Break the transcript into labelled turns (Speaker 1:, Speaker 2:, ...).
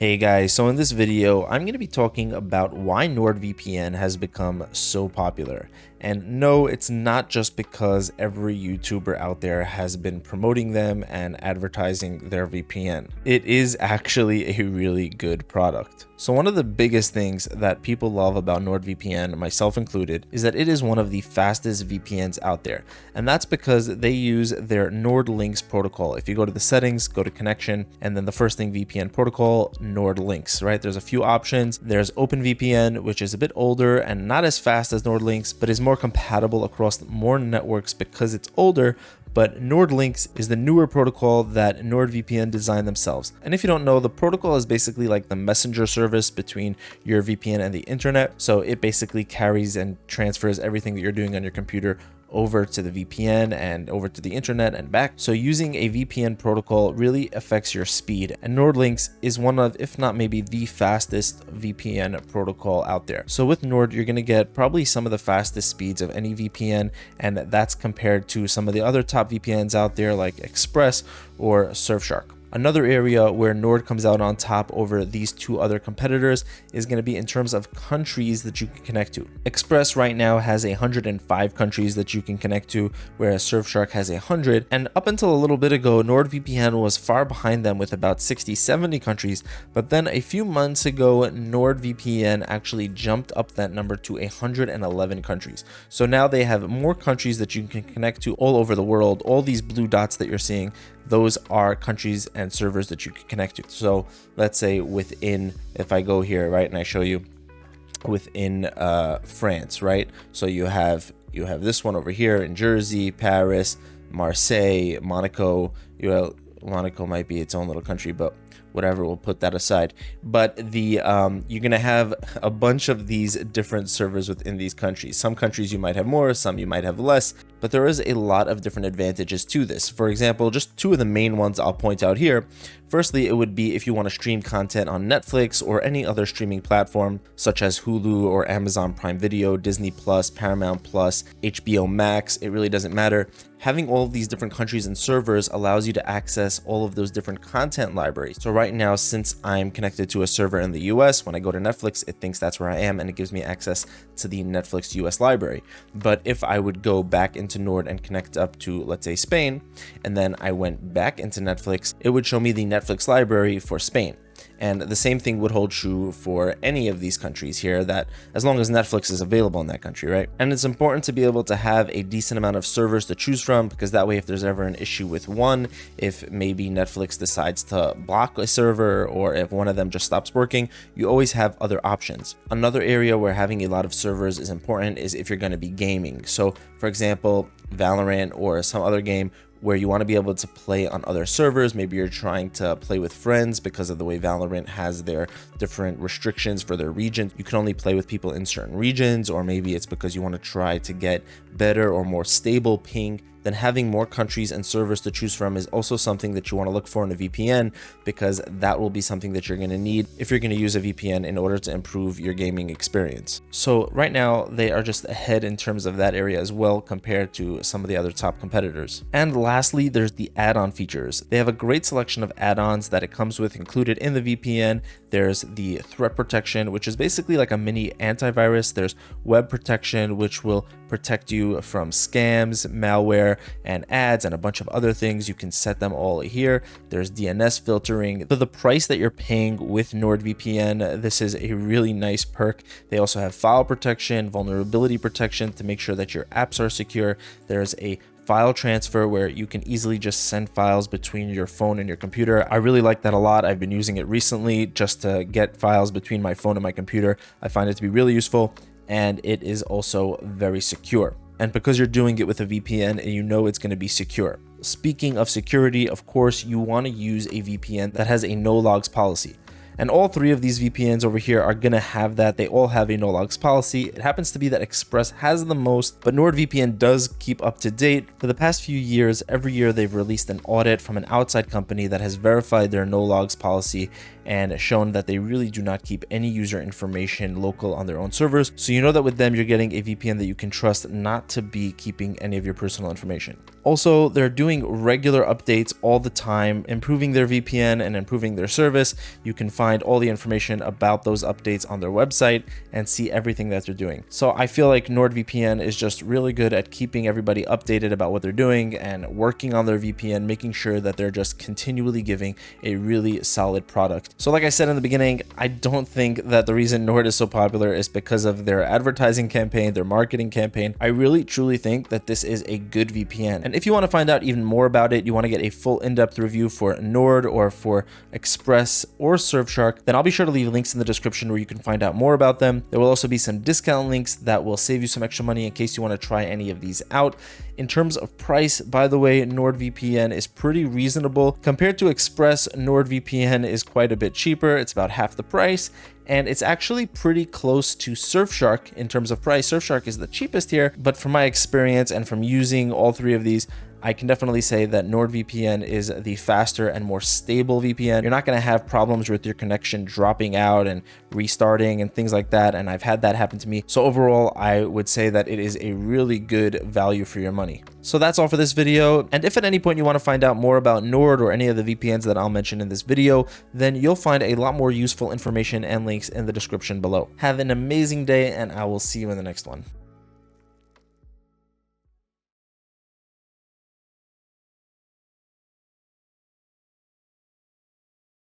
Speaker 1: Hey guys, so in this video, I'm going to be talking about why NordVPN has become so popular. And no, it's not just because every YouTuber out there has been promoting them and advertising their VPN. It is actually a really good product. So one of the biggest things that people love about NordVPN, myself included, is that it is one of the fastest VPNs out there. And that's because they use their NordLynx protocol. If you go to the settings, go to connection, and then the first thing VPN protocol, NordLynx, right? There's a few options. There's OpenVPN, which is a bit older and not as fast as NordLynx, but is more compatible across more networks because it's older. But NordLynx is the newer protocol that NordVPN designed themselves. And if you don't know, the protocol is basically like the messenger service between your VPN and the internet. So it basically carries and transfers everything that you're doing on your computer over to the VPN and over to the internet and back. So using a VPN protocol really affects your speed. And NordLynx is one of, if not maybe the fastest VPN protocol out there. So with Nord, you're going to get probably some of the fastest speeds of any VPN. And that's compared to some of the other top VPNs out there like Express or Surfshark. Another area where Nord comes out on top over these two other competitors is going to be in terms of countries that you can connect to. Express right now has 105 countries that you can connect to, whereas Surfshark has 100. And up until a little bit ago, NordVPN was far behind them with about 60-70 countries. But then a few months ago, NordVPN actually jumped up that number to 111 countries. So now they have more countries that you can connect to all over the world. All these blue dots that you're seeing, those are countries and servers that you can connect to. So let's say within, if I go here, right, and I show you within France, right? So you have this one over here in Jersey, Paris, Marseille, Monaco. Monaco might be its own little country, but whatever, we'll put that aside. But the you're gonna have a bunch of these different servers within these countries. Some countries you might have more, some you might have less, but there is a lot of different advantages to this. For example, just two of the main ones I'll point out here. Firstly, it would be if you want to stream content on Netflix or any other streaming platform such as Hulu or Amazon Prime Video, Disney Plus, Paramount Plus, HBO Max, it really doesn't matter. Having all of these different countries and servers allows you to access all of those different content libraries. So right now, since I'm connected to a server in the US, when I go to Netflix, it thinks that's where I am and it gives me access to the Netflix US library. But if I would go back into Nord and connect up to, let's say, Spain, and then I went back into Netflix, it would show me the Netflix library for Spain. And the same thing would hold true for any of these countries here, that as long as Netflix is available in that country, right? And it's important to be able to have a decent amount of servers to choose from, because that way if there's ever an issue with one, if maybe Netflix decides to block a server or if one of them just stops working, you always have other options. Another area where having a lot of servers is important is if you're going to be gaming. So for example, Valorant or some other game where you want to be able to play on other servers. Maybe you're trying to play with friends because of the way Valorant has their different restrictions for their regions. You can only play with people in certain regions, or maybe it's because you want to try to get better or more stable ping. Then having more countries and servers to choose from is also something that you want to look for in a VPN, because that will be something that you're going to need if you're going to use a VPN in order to improve your gaming experience. So right now they are just ahead in terms of that area as well compared to some of the other top competitors. And lastly, there's the add-on features. They have a great selection of add-ons that it comes with included in the VPN. There's the threat protection, which is basically like a mini antivirus. There's web protection, which will protect you from scams, malware, and ads, and a bunch of other things. You can set them all here. There's DNS filtering. For the price that you're paying with NordVPN, this is a really nice perk. They also have file protection, vulnerability protection to make sure that your apps are secure. There's a file transfer where you can easily just send files between your phone and your computer. I really like that a lot. I've been using it recently just to get files between my phone and my computer. I find it to be really useful, and it is also very secure. And because you're doing it with a VPN and you know it's going to be secure. Speaking of security, of course, you want to use a VPN that has a no logs policy. And all three of these VPNs over here are going to have that. They all have a no logs policy. It happens to be that Express has the most, but NordVPN does keep up to date. For the past few years, every year they've released an audit from an outside company that has verified their no logs policy and shown that they really do not keep any user information local on their own servers. So you know that with them, you're getting a VPN that you can trust not to be keeping any of your personal information. Also, they're doing regular updates all the time, improving their VPN and improving their service. You can find all the information about those updates on their website and see everything that they're doing. So I feel like NordVPN is just really good at keeping everybody updated about what they're doing and working on their VPN, making sure that they're just continually giving a really solid product. So like I said in the beginning, I don't think that the reason Nord is so popular is because of their advertising campaign, their marketing campaign. I really truly think that this is a good VPN. And if you want to find out even more about it, you want to get a full in-depth review for Nord or for Express or Surfshark, then I'll be sure to leave links in the description where you can find out more about them. There will also be some discount links that will save you some extra money in case you want to try any of these out. In terms of price, by the way, NordVPN is pretty reasonable. Compared to Express, NordVPN is quite a bit cheaper. It's about half the price, and it's actually pretty close to Surfshark in terms of price. Surfshark is the cheapest here, but from my experience and from using all three of these, I can definitely say that NordVPN is the faster and more stable VPN. You're not going to have problems with your connection dropping out and restarting and things like that, and I've had that happen to me. So overall, I would say that it is a really good value for your money. So that's all for this video, and if at any point you want to find out more about Nord or any of the VPNs that I'll mention in this video, then you'll find a lot more useful information and links in the description below. Have an amazing day, and I will see you in the next one.